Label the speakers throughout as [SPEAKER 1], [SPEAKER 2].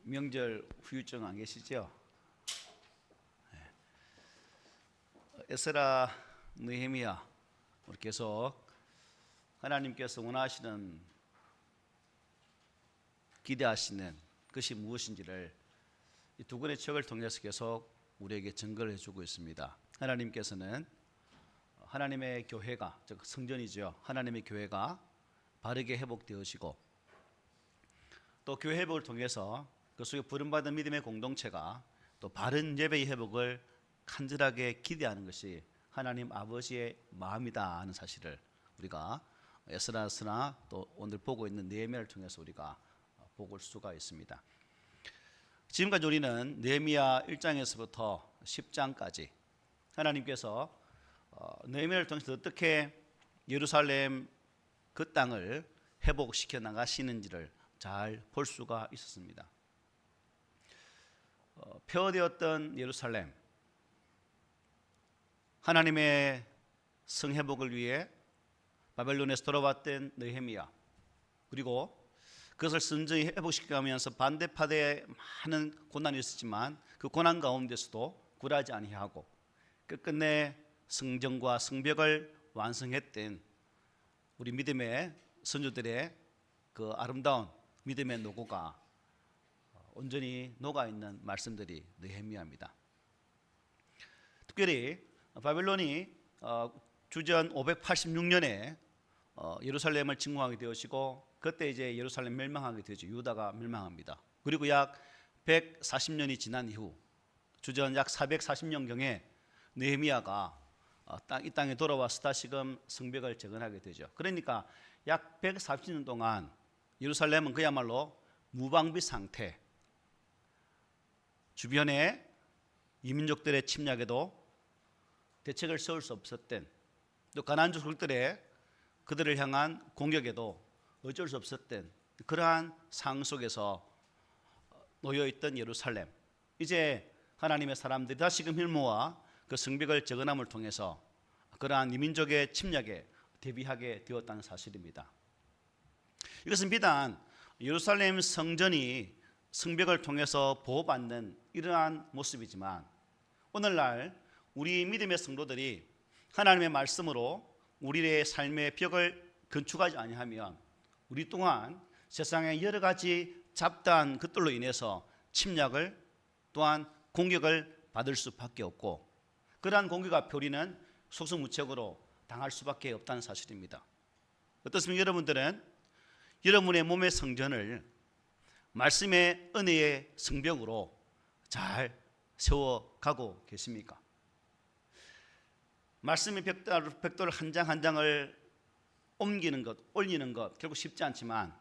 [SPEAKER 1] 명절 후유증 안 계시죠? 에스라, 느헤미야, 우리 계속 하나님께서 원하시는, 기대하시는 것이 무엇인지를 이 두 권의 책을 통해서 계속 우리에게 증거를 해주고 있습니다. 하나님께서는 하나님의 교회가, 즉 성전이죠, 하나님의 교회가 바르게 회복되어지고, 또 교회 회복을 통해서 그 속에 부름받은 믿음의 공동체가 또 바른 예배의 회복을 간절하게 기대하는 것이 하나님 아버지의 마음이다 하는 사실을 우리가 에스라서나 또 오늘 보고 있는 느헤미야를 통해서 우리가 볼 수가 있습니다. 지금까지 우리는 느헤미야 1장에서부터 10장까지 하나님께서 느헤미야를 통해서 어떻게 예루살렘 그 땅을 회복시켜 나가시는지를 잘 볼 수가 있었습니다. 폐허되었던 예루살렘, 하나님의 성회복을 위해 바벨론에서 돌아왔던 느헤미야, 그리고 그것을 순전히 회복시켜가면서 반대파대에 많은 고난이 있었지만 그 고난 가운데서도 굴하지 아니하고 끝끝내 성전과 성벽을 완성했던 우리 믿음의 선조들의 그 아름다운 믿음의 노고가 온전히 녹아있는 말씀들이 느헤미야입니다. 특별히 바벨론이 주전 586년에 예루살렘을 침공하게 되어지고 그때 이제 예루살렘 멸망하게 되죠. 유다가 멸망합니다. 그리고 약 140년이 지난 이후 주전 약 440년경에 느헤미야가 이 땅에 돌아와서 다시금 성벽을 재건하게 되죠. 그러니까 약 140년 동안 예루살렘은 그야말로 무방비 상태, 주변에 이민족들의 침략에도 대책을 세울 수 없었던, 또 가나안족들의 그들을 향한 공격에도 어쩔 수 없었던 그러한 상황 속에서 놓여있던 예루살렘, 이제 하나님의 사람들이 다시금 힐모와 그 성벽을 재건함을 통해서 그러한 이민족의 침략에 대비하게 되었다는 사실입니다. 이것은 비단 예루살렘 성전이 성벽을 통해서 보호받는 이러한 모습이지만 오늘날 우리 믿음의 성도들이 하나님의 말씀으로 우리의 삶의 벽을 건축하지 아니하면 우리 또한 세상의 여러 가지 잡다한 것들로 인해서 침략을 또한 공격을 받을 수밖에 없고 그러한 공격과 표리는 속수무책으로 당할 수밖에 없다는 사실입니다. 어떻습니까? 여러분들은 여러분의 몸의 성전을 말씀의 은혜의 성벽으로 잘 세워가고 계십니까? 말씀의 벽돌 한 장 한 장을 옮기는 것, 올리는 것 결국 쉽지 않지만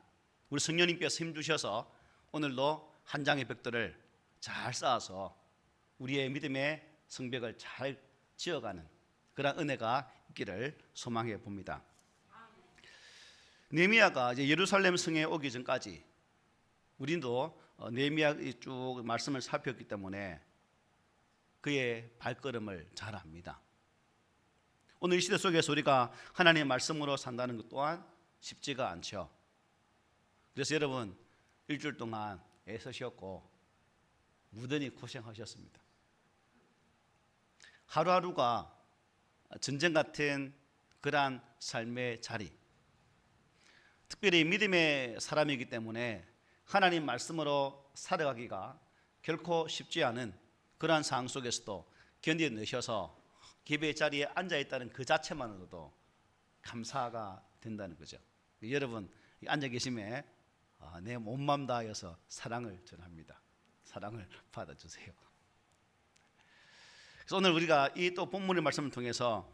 [SPEAKER 1] 우리 성령님께서 힘주셔서 오늘도 한 장의 벽돌을 잘 쌓아서 우리의 믿음의 성벽을 잘 지어가는 그런 은혜가 있기를 소망해 봅니다. 느헤미야가 이제 예루살렘 성에 오기 전까지 우리도 느헤미야 쭉 말씀을 살폈기 때문에 그의 발걸음을 잘 압니다. 오늘 이 시대 속에서 우리가 하나님의 말씀으로 산다는 것 또한 쉽지가 않죠. 그래서 여러분 일주일 동안 애쓰셨고 무던히 고생하셨습니다. 하루하루가 전쟁 같은 그러한 삶의 자리, 특별히 믿음의 사람이기 때문에 하나님 말씀으로 살아가기가 결코 쉽지 않은 그러한 상황 속에서도 견뎌내셔서 기도의 자리에 앉아있다는 그 자체만으로도 감사가 된다는 거죠. 여러분 앉아 계심에 내 몸맘 다하여서 사랑을 전합니다. 사랑을 받아주세요. 그래서 오늘 우리가 이 또 본문의 말씀을 통해서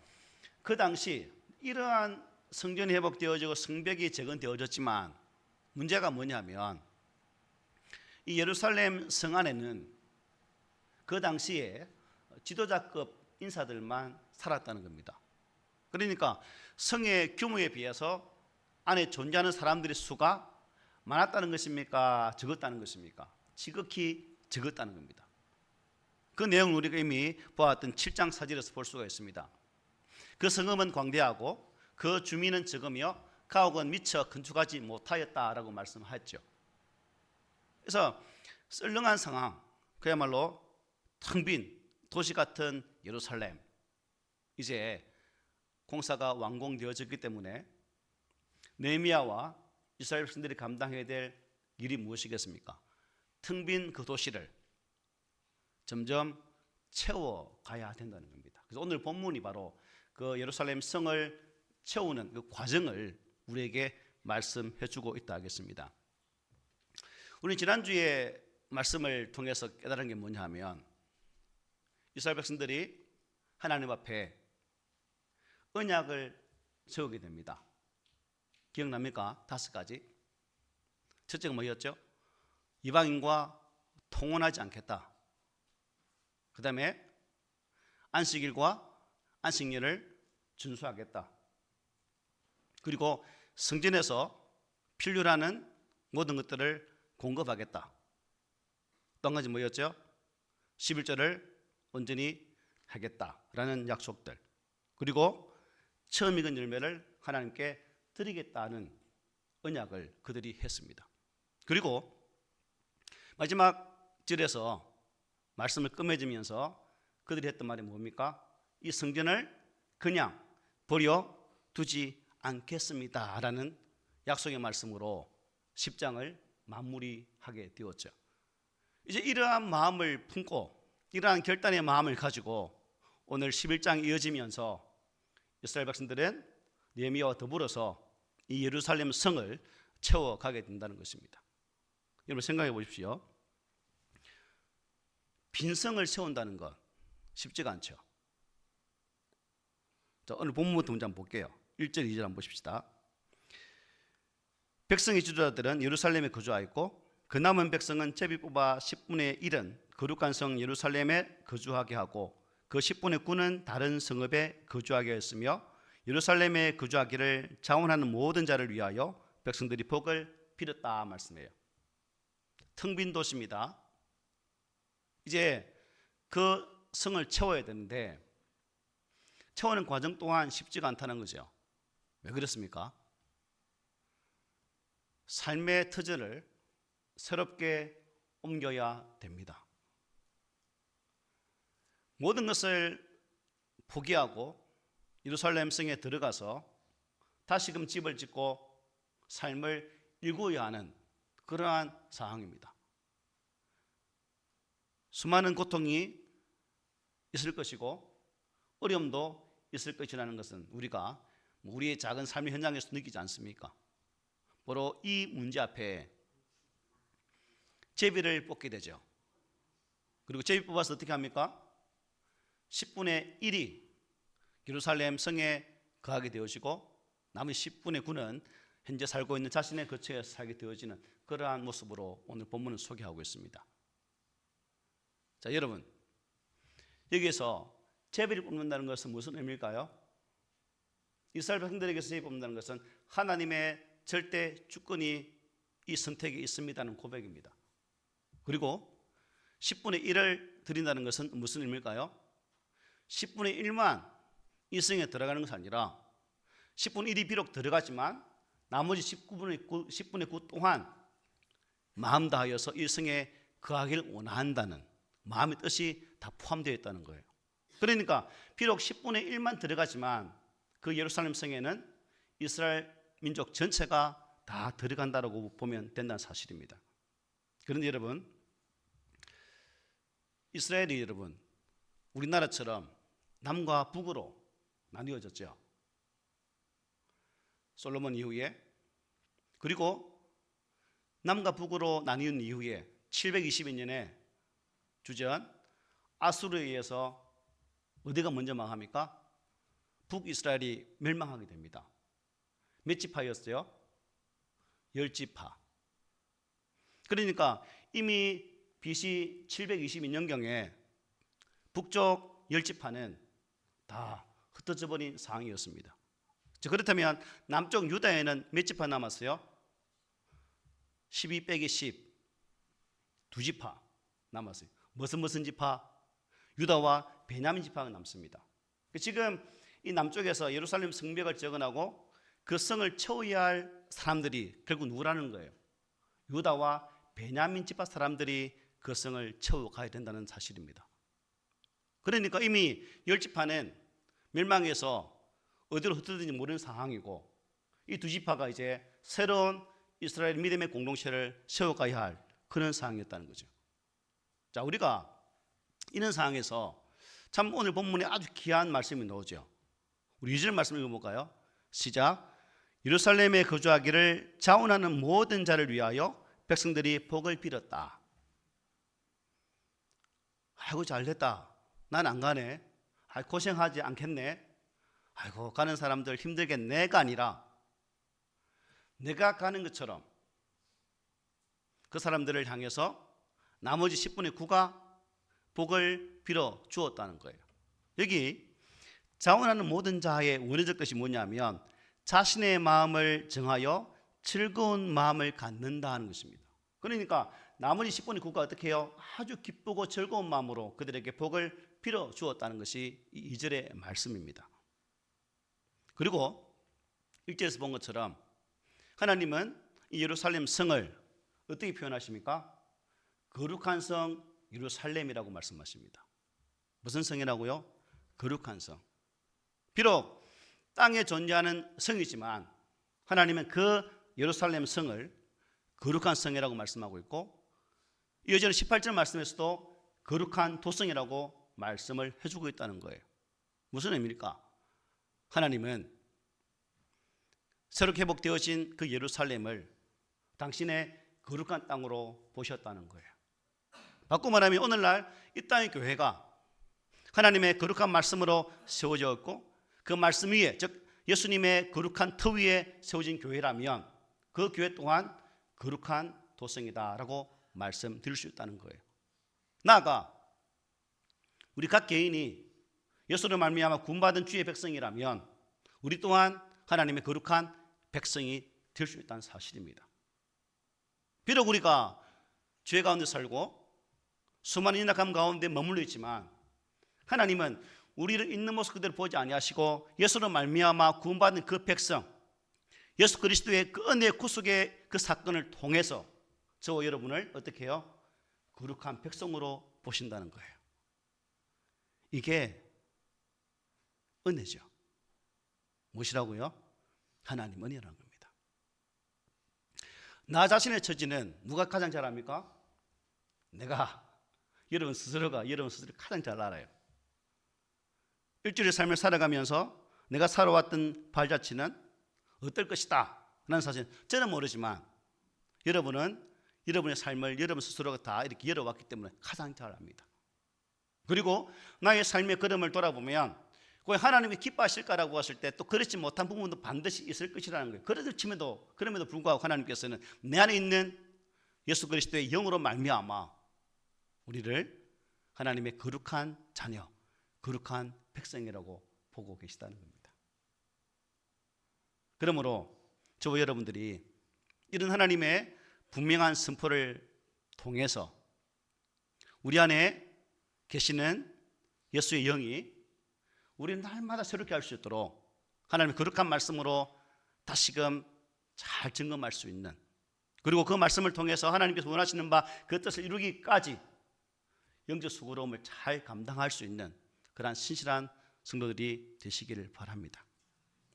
[SPEAKER 1] 그 당시 이러한 성전이 회복되어지고 성벽이 재건되어졌지만 문제가 뭐냐면 이 예루살렘 성 안에는 그 당시에 지도자급 인사들만 살았다는 겁니다. 그러니까 성의 규모에 비해서 안에 존재하는 사람들의 수가 많았다는 것입니까? 적었다는 것입니까? 지극히 적었다는 겁니다. 그 내용을 우리가 이미 보았던 7장 사절에서 볼 수가 있습니다. 그 성읍은 광대하고 그 주민은 적으며 가옥은 미처 건축하지 못하였다라고 말씀하였죠. 그래서 썰렁한 상황, 그야말로 텅 빈 도시 같은 예루살렘, 이제 공사가 완공되어졌기 때문에 느헤미야와 이스라엘 백성들이 감당해야 될 일이 무엇이겠습니까? 텅 빈 그 도시를 점점 채워가야 된다는 겁니다. 그래서 오늘 본문이 바로 그 예루살렘 성을 채우는 그 과정을 우리에게 말씀해 주고 있다 하겠습니다. 우리 지난주에 말씀을 통해서 깨달은 게 뭐냐 하면 이스라엘 백성들이 하나님 앞에 언약을 세우게 됩니다. 기억납니까? 5가지. 첫째가 뭐였죠? 이방인과 통혼하지 않겠다. 그 다음에 안식일과 안식년을 준수하겠다. 그리고 성전에서 필요로 모든 것들을 공급하겠다. 또 한 가지 뭐였죠? 11절을 온전히 하겠다라는 약속들. 그리고 처음 익은 열매를 하나님께 드리겠다는 언약을 그들이 했습니다. 그리고 마지막 절에서 말씀을 끝맺으면서 그들이 했던 말이 뭡니까? 이 성전을 그냥 버려두지 않겠습니다 라는 약속의 말씀으로 10장을 마무리하게 되었죠. 이제 이러한 마음을 품고 이러한 결단의 마음을 가지고 오늘 11장이 이어지면서 이스라엘 백성들은 느헤미야와 더불어서 이 예루살렘 성을 채워가게 된다는 것입니다. 여러분 생각해 보십시오. 빈성을 세운다는 것 쉽지가 않죠. 자, 오늘 본문부터 먼저 한번 볼게요. 1절, 2절 한번 보십시다. 백성의 지도자들은 예루살렘에 거주하였고 그 남은 백성은 제비 뽑아 10분의 1은 거룩한 성 예루살렘에 거주하게 하고 그 10분의 9는 다른 성읍에 거주하게 했으며 예루살렘에 거주하기를 자원하는 모든 자를 위하여 백성들이 복을 빌었다 말씀해요. 텅 빈 도시입니다. 이제 그 성을 채워야 되는데 채우는 과정 또한 쉽지가 않다는 거죠. 왜 그렇습니까? 삶의 터전을 새롭게 옮겨야 됩니다. 모든 것을 포기하고 예루살렘 성에 들어가서 다시금 집을 짓고 삶을 일구어야 하는 그러한 상황입니다. 수많은 고통이 있을 것이고 어려움도 있을 것이라는 것은 우리가 우리의 작은 삶의 현장에서 느끼지 않습니까? 바로 이 문제 앞에 제비를 뽑게 되죠. 그리고 제비 뽑아서 어떻게 합니까? 10분의 1이 예루살렘 성에 거하게 되어지고 남은 10분의 9는 현재 살고 있는 자신의 거처에서 살게 되어지는 그러한 모습으로 오늘 본문을 소개하고 있습니다. 자, 여러분, 여기에서 제비를 뽑는다는 것은 무슨 의미일까요? 이스라엘 백성들에게서 제비 뽑는다는 것은 하나님의 절대 주권이 이 선택에 있습니다는 고백입니다. 그리고 10분의 1을 드린다는 것은 무슨 의미일까요? 10분의 1만 이 성에 들어가는 것이 아니라 10분의 1이 비록 들어가지만 나머지 10분의 9 또한 마음 다하여서 이 성에 거하기를 원한다는 마음의 뜻이 다 포함되어 있다는 거예요. 그러니까 비록 10분의 1만 들어가지만 그 예루살렘 성에는 이스라엘 민족 전체가 다 들어간다고 보면 된다는 사실입니다. 그런데 여러분, 이스라엘이 여러분 우리나라처럼 남과 북으로 나뉘어졌죠. 솔로몬 이후에. 그리고 남과 북으로 나뉘은 이후에 722년에 주전 아수르에 의해서 어디가 먼저 망합니까? 북이스라엘이 멸망하게 됩니다. 몇 지파였어요? 10지파. 그러니까 이미 BC 722년경에 북쪽 10지파는 다 흩어져 버린 상황이었습니다. 그렇다면 남쪽 유다에는 몇 지파 남았어요? 12 빼기 10 2지파 남았어요. 무슨 지파? 유다와 베냐민 지파가 남습니다. 지금 이 남쪽에서 예루살렘 성벽을 재건하고 그 성을 채워야 할 사람들이 결국 누구라는 거예요? 유다와 베냐민 지파 사람들이 그 성을 채워가야 된다는 사실입니다. 그러니까 이미 10지파는 멸망해서 어디로 흩어졌는지 모르는 상황이고, 이 두 지파가 이제 새로운 이스라엘 믿음의 공동체를 세워가야 할 그런 상황이었다는 거죠. 자, 우리가 이런 상황에서 참 오늘 본문에 아주 귀한 말씀이 나오죠. 우리 2절 말씀 읽어볼까요? 시작. 예루살렘에 거주하기를 자원하는 모든 자를 위하여 백성들이 복을 빌었다. 아이고 잘됐다. 난 안 가네. 아이 고생하지 않겠네. 아이고 가는 사람들 힘들겠네가 아니라 내가 가는 것처럼 그 사람들을 향해서 나머지 10분의 9가 복을 빌어 주었다는 거예요. 여기 자원하는 모든 자의 원어적 뜻이 뭐냐면 자신의 마음을 정하여 즐거운 마음을 갖는다 는 것입니다. 그러니까 나머지 10분의 9가 어떻게 해요? 아주 기쁘고 즐거운 마음으로 그들에게 복을 빌어 주었다는 것이 2절의 말씀입니다. 그리고 1절에서 본 것처럼 하나님은 이 예루살렘 성을 어떻게 표현하십니까? 거룩한 성 예루살렘이라고 말씀하십니다. 무슨 성이라고요? 거룩한 성. 비록 땅에 존재하는 성이지만 하나님은 그 예루살렘 성을 거룩한 성이라고 말씀하고 있고, 이어지는 18절 말씀에서도 거룩한 도성이라고 말씀을 해주고 있다는 거예요. 무슨 의미입니까? 하나님은 새롭게 회복되어진 그 예루살렘을 당신의 거룩한 땅으로 보셨다는 거예요. 바꿔 말하면 오늘날 이 땅의 교회가 하나님의 거룩한 말씀으로 세워져 있고 그 말씀 위에, 즉 예수님의 거룩한 터 위에 세워진 교회라면 그 교회 또한 거룩한 도성이다라고 말씀드릴 수 있다는 거예요. 나아가 우리 각 개인이 예수로 말미암아 구원받은 주의 백성이라면 우리 또한 하나님의 거룩한 백성이 될 수 있다는 사실입니다. 비록 우리가 죄 가운데 살고 수많은 인악함 가운데 머물러 있지만 하나님은 우리를 있는 모습 그대로 보지 아니하시고 예수로 말미암아 구원받은 그 백성, 예수 그리스도의 그 은혜의 구속의 그 사건을 통해서 저와 여러분을 어떻게 해요? 거룩한 백성으로 보신다는 거예요. 이게 은혜죠. 무엇이라고요? 하나님 은혜라는 겁니다. 나 자신의 처지는 누가 가장 잘 압니까? 내가, 여러분 스스로가 여러분 스스로 가장 잘 알아요. 일주일의 삶을 살아가면서 내가 살아왔던 발자취는 어떨 것이다 라는 사실 저는 모르지만 여러분은 여러분의 삶을 여러분 스스로가 다 이렇게 열어왔기 때문에 가장 잘 압니다. 그리고 나의 삶의 걸음을 돌아보면 하나님이 기뻐하실까라고 했을 때 또 그렇지 못한 부분도 반드시 있을 것이라는 거예요. 그럼에도 불구하고 하나님께서는 내 안에 있는 예수 그리스도의 영으로 말미암아 우리를 하나님의 거룩한 자녀, 거룩한 백성이라고 보고 계시다는 겁니다. 그러므로 저와 여러분들이 이런 하나님의 분명한 선포를 통해서 우리 안에 계시는 예수의 영이 우리는 날마다 새롭게 할 수 있도록 하나님의 거룩한 말씀으로 다시금 잘 증거할 수 있는, 그리고 그 말씀을 통해서 하나님께서 원하시는 바 그 뜻을 이루기까지 영적 수고로움을 잘 감당할 수 있는 그러한 신실한 성도들이 되시기를 바랍니다.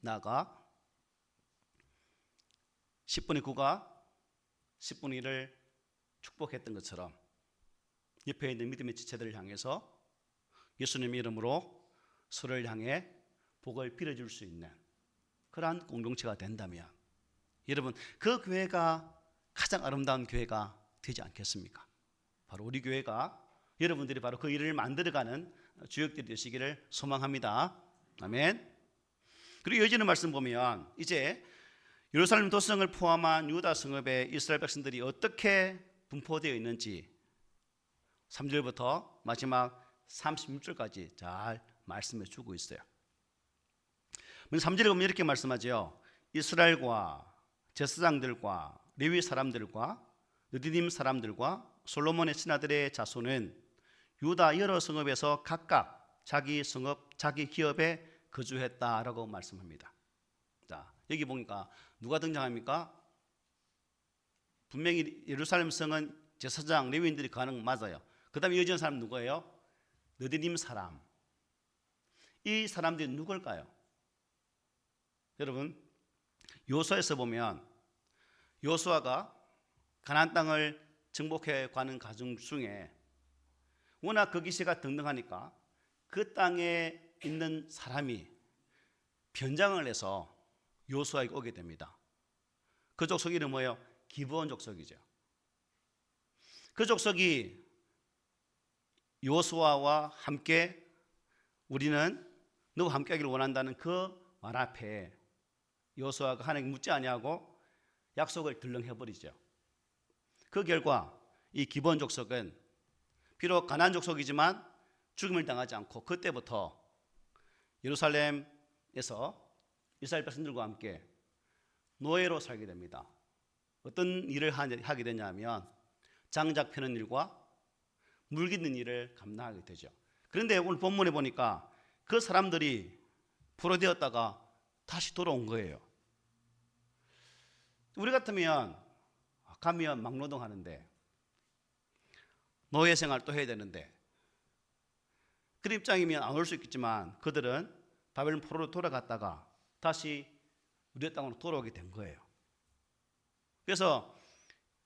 [SPEAKER 1] 나아가 10분의 9가 10분의 1을 축복했던 것처럼 옆에 있는 믿음의 지체들을 향해서 예수님의 이름으로 서로를 향해 복을 빌어줄 수 있는 그러한 공동체가 된다면 여러분 그 교회가 가장 아름다운 교회가 되지 않겠습니까? 바로 우리 교회가 여러분들이 바로 그 일을 만들어가는 주역들이 되시기를 소망합니다. 아멘. 그리고 이어지는 말씀 보면 이제 예루살렘 도성을 포함한 유다 성읍의 이스라엘 백성들이 어떻게 분포되어 있는지 3절부터 마지막 36절까지 잘 말씀해 주고 있어요. 3절에 보면 이렇게 말씀하죠. 이스라엘과 제사장들과 레위 사람들과 느디님 사람들과 솔로몬의 신하들의 자손은 유다 여러 성읍에서 각각 자기 성읍, 자기 기업에 거주했다라고 말씀합니다. 자, 여기 보니까 누가 등장합니까? 분명히 예루살렘 성은 제사장 레위인들이 가는 건 맞아요. 그 다음에 이어지는 사람 누구예요? 느디님 사람. 이 사람들이 누굴까요? 여러분, 요수아에서 보면 요수아가 가나안 땅을 정복해 가는 과정 중에 워낙 그 기세가 등등하니까 그 땅에 있는 사람이 변장을 해서 요수아에게 오게 됩니다. 그 족속 이름은 뭐예요? 기브온 족속이죠. 그 족속이 요수아와 함께 우리는 너와 함께 하기를 원한다는 그 말 앞에 요수아가 하나님께 묻지 아니하고 약속을 들렁해버리죠. 그 결과 이 기브온 족속은 비록 가나안 족속이지만 죽임을 당하지 않고 그때부터 예루살렘에서 이스라엘 백성들과 함께 노예로 살게 됩니다. 어떤 일을 하게 되냐면 장작 펴는 일과 물 깃는 일을 감당하게 되죠. 그런데 오늘 본문에 보니까 그 사람들이 포로되었다가 다시 돌아온 거예요. 우리 같으면 가면 막노동하는데 노예 생활 또 해야 되는데 그 입장이면 안 올 수 있겠지만 그들은 바벨론 포로로 돌아갔다가 다시 우리의 땅으로 돌아오게 된 거예요. 그래서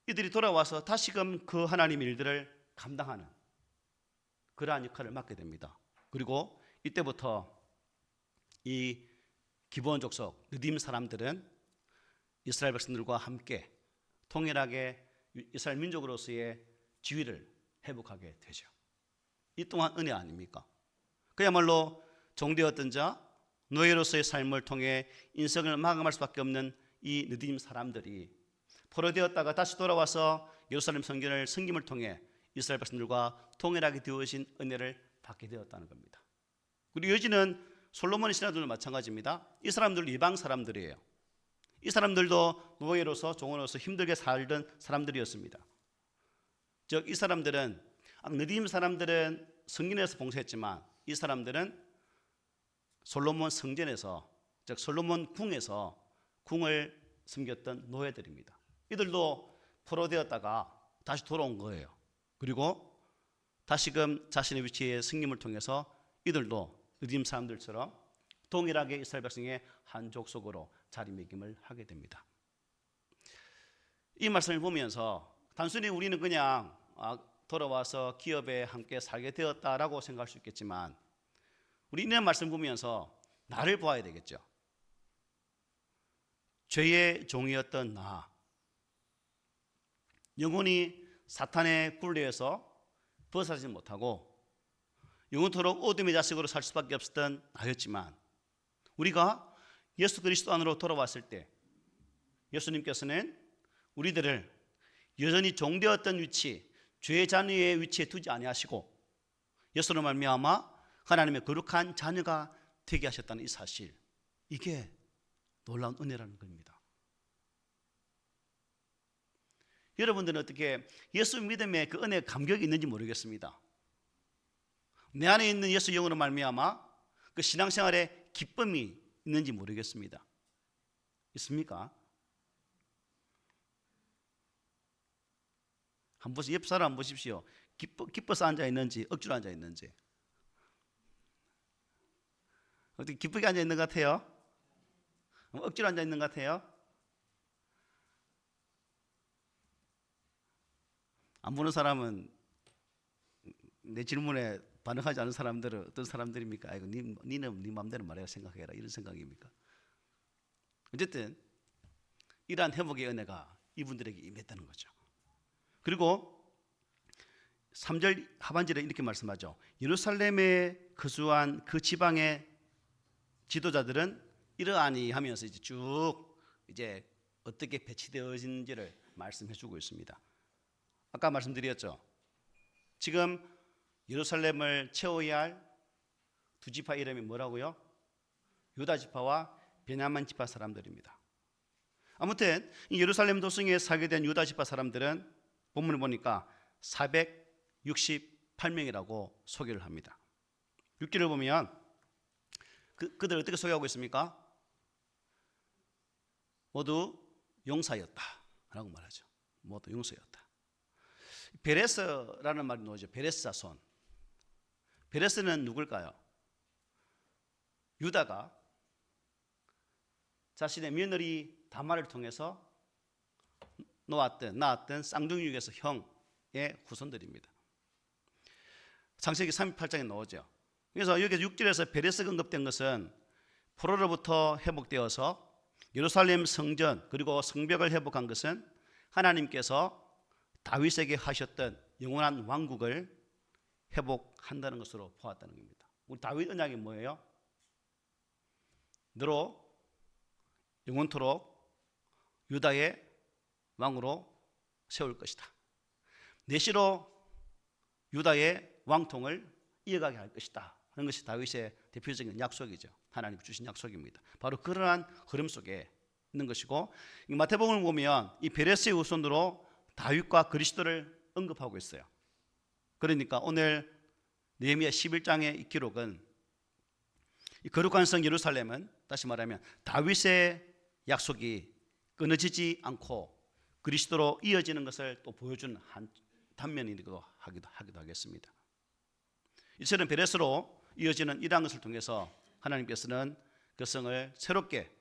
[SPEAKER 1] 이들이 돌아와서 다시금 그 하나님의 일들을 감당하는 그러한 역할을 맡게 됩니다. 그리고 이때부터 이 기브온 족속 느딤 사람들은 이스라엘 백성들과 함께 통일하게 이스라엘 민족으로서의 지위를 회복하게 되죠. 이 또한 은혜 아닙니까? 그야말로 종되었던 자, 노예로서의 삶을 통해 인생을 마감할 수밖에 없는 이 느딤 사람들이 포로되었다가 다시 돌아와서 예루살렘 성전을 섬김을 통해 이스라엘 백성들과 통일하게 되어진 은혜를 받게 되었다는 겁니다. 그리고 여지는 솔로몬의 신하들도 마찬가지입니다. 이 사람들도 이방 사람들이에요. 이 사람들도 노예로서 종으로서 힘들게 살던 사람들이었습니다. 즉 이 사람들은 느딤 사람들은 성전에서 봉사했지만 이 사람들은 솔로몬 성전에서 즉 솔로몬 궁에서 궁을 섬겼던 노예들입니다. 이들도 포로되었다가 다시 돌아온 거예요. 그리고 다시금 자신의 위치의 승림을 통해서 이들도 느림 사람들처럼 동일하게 이스라엘 백성의 한 족속으로 자리매김을 하게 됩니다. 이 말씀을 보면서 단순히 우리는 그냥 돌아와서 기업에 함께 살게 되었다라고 생각할 수 있겠지만 우리 이런 말씀을 보면서 나를 보아야 되겠죠. 죄의 종이었던 나, 영원히 사탄의 굴레에서 벗어나지 못하고 영원토록 어둠의 자식으로 살 수밖에 없었던 나였지만 우리가 예수 그리스도 안으로 돌아왔을 때 예수님께서는 우리들을 여전히 종되었던 위치, 죄의 자녀의 위치에 두지 아니하시고 예수로 말미암아 하나님의 거룩한 자녀가 되게 하셨다는 이 사실, 이게 놀라운 은혜라는 겁니다. 여러분들은 어떻게 예수 믿음에 그 은혜에 감격이 있는지 모르겠습니다. 내 안에 있는 예수 영으로 말미암아 그 신앙생활에 기쁨이 있는지 모르겠습니다. 있습니까? 한번 보세요. 옆 사람 보십시오. 기뻐서 앉아 있는지 억지로 앉아 있는지. 어떻게 기쁘게 앉아 있는 것 같아요? 억지로 앉아 있는 것 같아요? 안 보는 사람은 내 질문에 반응하지 않은 사람들은 어떤 사람들입니까? 아이고, 니는 네 마음대로 말해야 생각해라, 이런 생각입니까? 어쨌든 이러한 회복의 은혜가 이분들에게 임했다는 거죠. 그리고 3절 하반절에 이렇게 말씀하죠. 예루살렘에 거주한 그 지방의 지도자들은 이러하니 하면서 쭉 어떻게 배치되어진지를 말씀해주고 있습니다. 아까 말씀드렸죠. 지금 예루살렘을 채워야 할 두 지파 이름이 뭐라고요? 유다 지파와 베냐민 지파 사람들입니다. 아무튼 이 예루살렘 도성에 살게 된 유다 지파 사람들은 본문을 보니까 468명이라고 소개를 합니다. 6절을 보면 그들 어떻게 소개하고 있습니까? 모두 용사였다라고 말하죠. 모두 용서였다. 베레스라는 말이 나오죠. 베레스 자손. 베레스는 누굴까요? 유다가 자신의 며느리 다말을 통해서 낳았던 쌍둥이에서 형의 후손들입니다. 창세기 38장에 나오죠. 그래서 여기 6절에서 베레스가 언급된 것은 포로로부터 회복되어서 예루살렘 성전 그리고 성벽을 회복한 것은 하나님께서 다윗에게 하셨던 영원한 왕국을 회복한다는 것으로 보았다는 겁니다. 우리 다윗 언약이 뭐예요? 너로 영원토록 유다의 왕으로 세울 것이다. 내 씨로 유다의 왕통을 이어가게 할 것이다 하는 것이 다윗의 대표적인 약속이죠. 하나님 주신 약속입니다. 바로 그러한 흐름 속에 있는 것이고, 마태복음을 보면 이 베레스의 후손으로 다윗과 그리스도를 언급하고 있어요. 그러니까 오늘 느헤미야 11장의 이 기록은 이 거룩한 성 예루살렘은 다시 말하면 다윗의 약속이 끊어지지 않고 그리스도로 이어지는 것을 또 보여주는 한 단면이기도 하기도 하겠습니다. 이처럼 베레스로 이어지는 이러한 것을 통해서 하나님께서는 그 성을 새롭게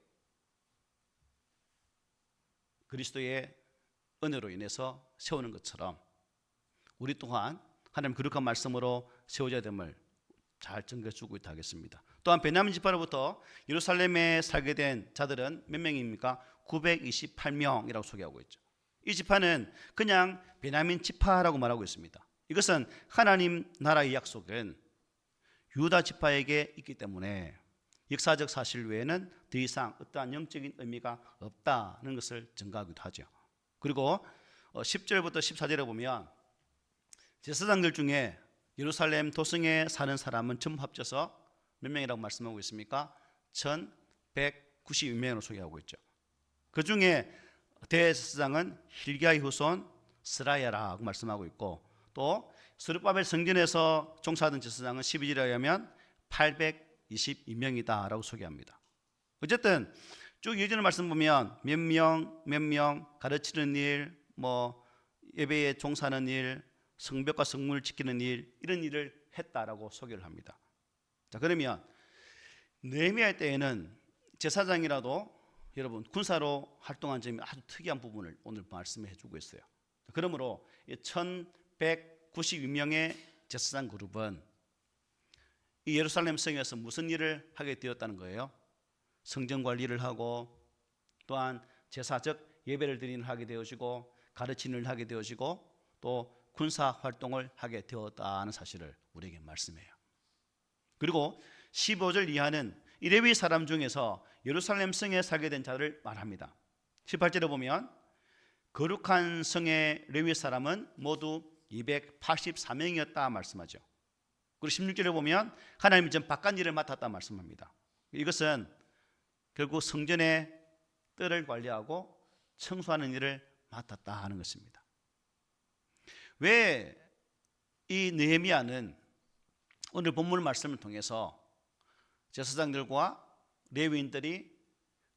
[SPEAKER 1] 그리스도의 은혜로 인해서 세우는 것처럼 우리 또한 하나님 거룩한 말씀으로 세워져야 됨을 잘 증거해주고 있다 하겠습니다. 또한 베냐민 지파로부터 예루살렘에 살게 된 자들은 몇 명입니까? 928명이라고 소개하고 있죠. 이 지파는 그냥 베냐민 지파라고 말하고 있습니다. 이것은 하나님 나라의 약속은 유다 지파에게 있기 때문에 역사적 사실 외에는 더 이상 어떠한 영적인 의미가 없다는 것을 증거하기도 하죠. 그리고 10절부터 14절에 보면 제사장들 중에 예루살렘 도성에 사는 사람은 전부 합쳐서 몇 명이라고 말씀하고 있습니까? 1192명으로 소개하고 있죠. 그 중에 대제사장은 힐기야의 후손 스라야라고 말씀하고 있고, 또 스룹바벨 성전에서 종사하던 제사장은 12절에 의하면 822명이다 라고 소개합니다. 어쨌든 쭉 이어지는 말씀 보면 몇 명 가르치는 일, 예배에 종사하는 일, 성벽과 성문을 지키는 일, 이런 일을 했다라고 소개를 합니다. 자, 그러면 느헤미야 때에는 제사장이라도 여러분 군사로 활동한 점이 아주 특이한 부분을 오늘 말씀해 주고 있어요. 그러므로 1192명의 제사장 그룹은 이 예루살렘 성에서 무슨 일을 하게 되었다는 거예요? 성전 관리를 하고, 또한 제사적 예배를 드리는 하게 되어지고, 가르치는 일을 하게 되어지고, 또 군사 활동을 하게 되었다는 사실을 우리에게 말씀해요. 그리고 15절 이하는 이 레위 사람 중에서 예루살렘 성에 살게 된 자를 말합니다. 18절에 보면 거룩한 성의 레위 사람은 모두 284명이었다 말씀하죠. 그리고 16절에 보면 하나님이 전 바깥 일을 맡았다 말씀합니다. 이것은 결국 성전의 뜰을 관리하고 청소하는 일을 맡았다 하는 것입니다. 왜 이 느헤미야는 오늘 본문 말씀을 통해서 제사장들과 레위인들이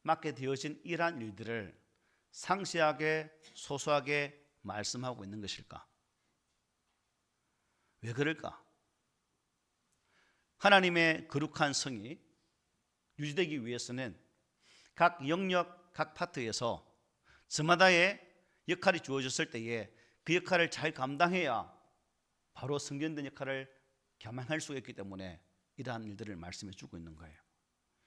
[SPEAKER 1] 맡게 되어진 이러한 일들을 상세하게 소소하게 말씀하고 있는 것일까? 왜 그럴까? 하나님의 거룩한 성이 유지되기 위해서는 각 영역, 각 파트에서 저마다의 역할이 주어졌을 때에 그 역할을 잘 감당해야 바로 성전된 역할을 감당할 수가 있기 때문에 이러한 일들을 말씀해 주고 있는 거예요.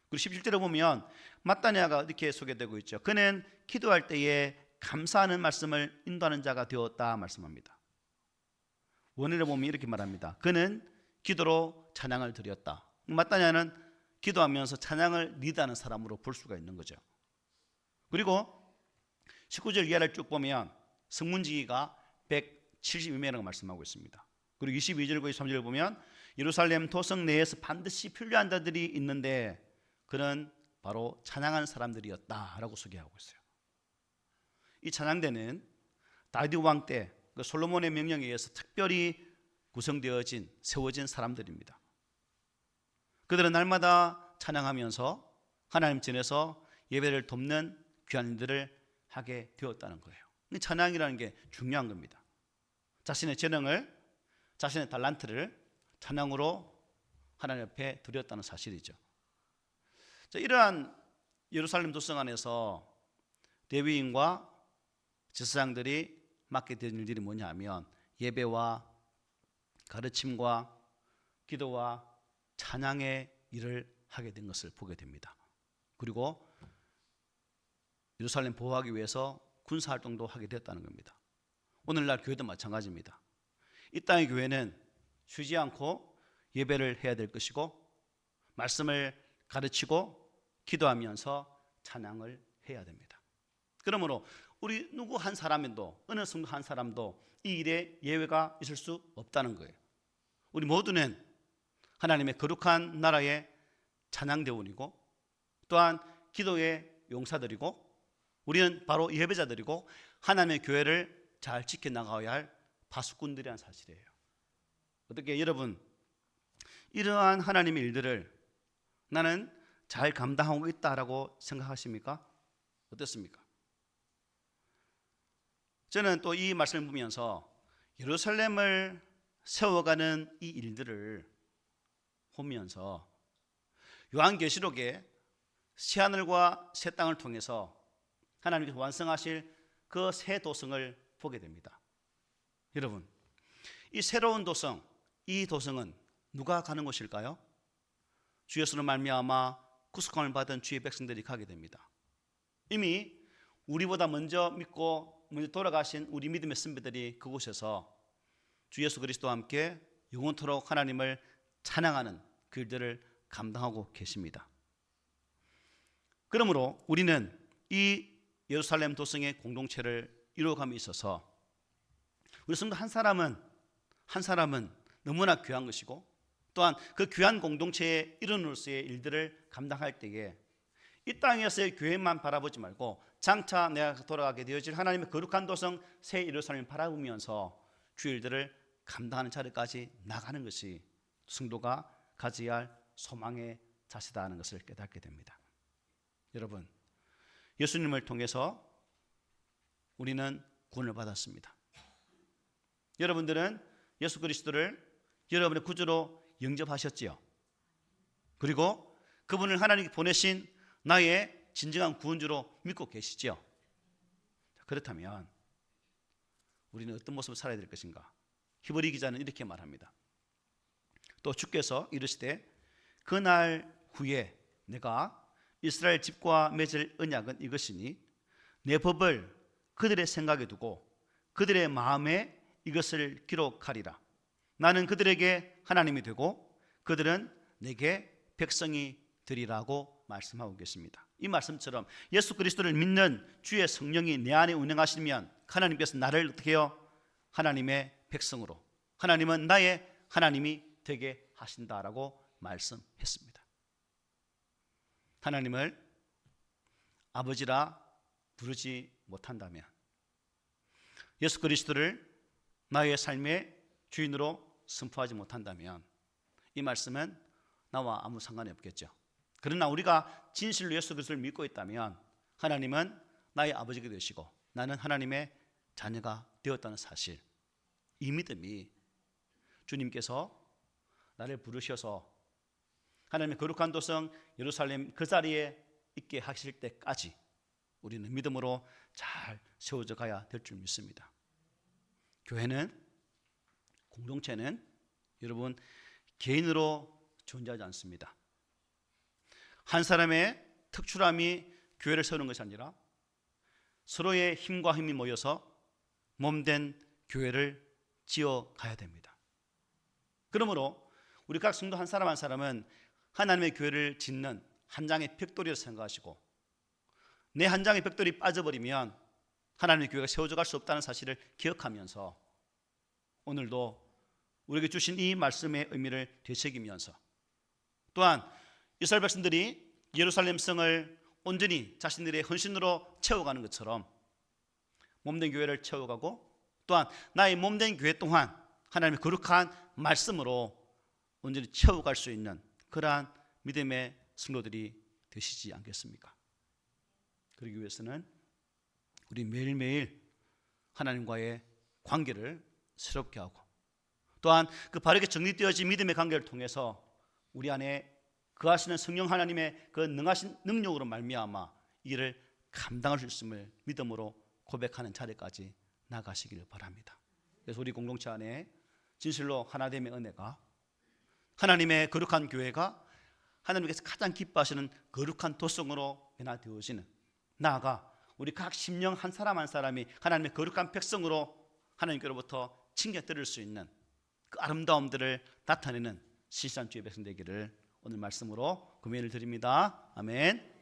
[SPEAKER 1] 그리고 17절에 보면 마따냐가 이렇게 소개되고 있죠. 그는 기도할 때에 감사하는 말씀을 인도하는 자가 되었다 말씀합니다. 원어를 보면 이렇게 말합니다. 그는 기도로 찬양을 드렸다. 마따냐는 기도하면서 찬양을 리드하는 사람으로 볼 수가 있는 거죠. 그리고 19절 이하를 쭉 보면 성문지기가 172명이라고 말씀하고 있습니다. 그리고 22절과 23절을 보면 예루살렘 도성 내에서 반드시 필요한 자들이 있는데 그는 바로 찬양하는 사람들이었다라고 소개하고 있어요. 이 찬양대는 다윗 왕 때 그 솔로몬의 명령에 의해서 특별히 구성되어진 세워진 사람들입니다. 그들은 날마다 찬양하면서 하나님 전에서 예배를 돕는 귀한 일들을 하게 되었다는 거예요. 이 찬양이라는 게 중요한 겁니다. 자신의 재능을, 자신의 달란트를 찬양으로 하나님 앞에 드렸다는 사실이죠. 자, 이러한 예루살렘 도성 안에서 레위인과 제사장들이 맡게 된 일들이 뭐냐면 예배와 가르침과 기도와 찬양의 일을 하게 된 것을 보게 됩니다. 그리고 예루살렘 보호하기 위해서 군사활동도 하게 되었다는 겁니다. 오늘날 교회도 마찬가지입니다. 이 땅의 교회는 쉬지 않고 예배를 해야 될 것이고 말씀을 가르치고 기도하면서 찬양을 해야 됩니다. 그러므로 우리 누구 한 사람도, 어느 성도 한 사람도 이 일에 예외가 있을 수 없다는 거예요. 우리 모두는 하나님의 거룩한 나라의 찬양대원이고 또한 기도의 용사들이고 우리는 바로 예배자들이고 하나님의 교회를 잘 지켜나가야 할 파수꾼들이라는 사실이에요. 어떻게 여러분 이러한 하나님의 일들을 나는 잘 감당하고 있다라고 생각하십니까? 어떻습니까? 저는 또 이 말씀을 보면서 예루살렘을 세워가는 이 일들을 보면서 요한계시록에 새하늘과 새 땅을 통해서 하나님께서 완성하실 그 새 도성을 보게 됩니다. 여러분, 이 새로운 도성, 이 도성은 누가 가는 곳일까요? 주 예수로 말미암아 구속함을 받은 주의 백성들이 가게 됩니다. 이미 우리보다 먼저 믿고 먼저 돌아가신 우리 믿음의 선배들이 그곳에서 주 예수 그리스도와 함께 영원토록 하나님을 찬양하는 그 일들을 감당하고 계십니다. 그러므로 우리는 이 예루살렘 도성의 공동체를 이루어감에 있어서 우리 성도 한 사람은 너무나 귀한 것이고 또한 그 귀한 공동체의 일원으로서의 일들을 감당할 때에 이 땅에서의 교회만 바라보지 말고 장차 내가 돌아가게 되어질 하나님의 거룩한 도성 새 예루살렘을 바라보면서 주 일들을 감당하는 자리까지 나가는 것이 성도가 가져야 할 소망의 자세다 하는 것을 깨닫게 됩니다. 여러분, 예수님을 통해서 우리는 구원을 받았습니다. 여러분들은 예수 그리스도를 여러분의 구주로 영접하셨지요. 그리고 그분을 하나님께 보내신 나의 진정한 구원주로 믿고 계시지요. 그렇다면 우리는 어떤 모습을 살아야 될 것인가? 히브리 기자는 이렇게 말합니다. 또 주께서 이르시되 그날 후에 내가 이스라엘 집과 맺을 언약은 이것이니 내 법을 그들의 생각에 두고 그들의 마음에 이것을 기록하리라. 나는 그들에게 하나님이 되고 그들은 내게 백성이 되리라고 말씀하고 계십니다. 이 말씀처럼 예수 그리스도를 믿는 주의 성령이 내 안에 운행하시면 하나님께서 나를 어떻게 해요? 하나님의 백성으로, 하나님은 나의 하나님이 되게 하신다라고 말씀했습니다. 하나님을 아버지라 부르지 못한다면, 예수 그리스도를 나의 삶의 주인으로 선포하지 못한다면 이 말씀은 나와 아무 상관이 없겠죠. 그러나 우리가 진실로 예수 그리스도를 믿고 있다면 하나님은 나의 아버지가 되시고 나는 하나님의 자녀가 되었다는 사실, 이 믿음이 주님께서 나를 부르셔서 하나님의 거룩한 도성 예루살렘 그 자리에 있게 하실 때까지 우리는 믿음으로 잘 세워져 가야 될 줄 믿습니다. 교회는, 공동체는 여러분 개인으로 존재하지 않습니다. 한 사람의 특출함이 교회를 세우는 것이 아니라 서로의 힘과 힘이 모여서 몸된 교회를 지어 가야 됩니다. 그러므로 우리 각 성도 한 사람 한 사람은 하나님의 교회를 짓는 한 장의 벽돌이라고 생각하시고, 내 한 장의 벽돌이 빠져버리면 하나님의 교회가 세워져 갈 수 없다는 사실을 기억하면서 오늘도 우리에게 주신 이 말씀의 의미를 되새기면서, 또한 이스라엘 백성들이 예루살렘 성을 온전히 자신들의 헌신으로 채워가는 것처럼 몸된 교회를 채워가고, 또한 나의 몸된 교회 또한 하나님의 거룩한 말씀으로 온전히 채워갈 수 있는 그러한 믿음의 성도들이 되시지 않겠습니까? 그러기 위해서는 우리 매일매일 하나님과의 관계를 새롭게 하고, 또한 그 바르게 정리되어진 믿음의 관계를 통해서 우리 안에 거하시는 성령 하나님의 그 능하신 능력으로 말미암아 이를 감당할 수 있음을 믿음으로 고백하는 자리까지 나가시기를 바랍니다. 그래서 우리 공동체 안에 진실로 하나됨의 은혜가, 하나님의 거룩한 교회가 하나님께서 가장 기뻐하시는 거룩한 도성으로 변화되어지는, 나아가 우리 각 심령 한 사람 한 사람이 하나님의 거룩한 백성으로 하나님께로부터 칭찬 들을 수 있는 그 아름다움들을 나타내는 실산 주의 백성 되기를 오늘 말씀으로 금연을 드립니다. 아멘.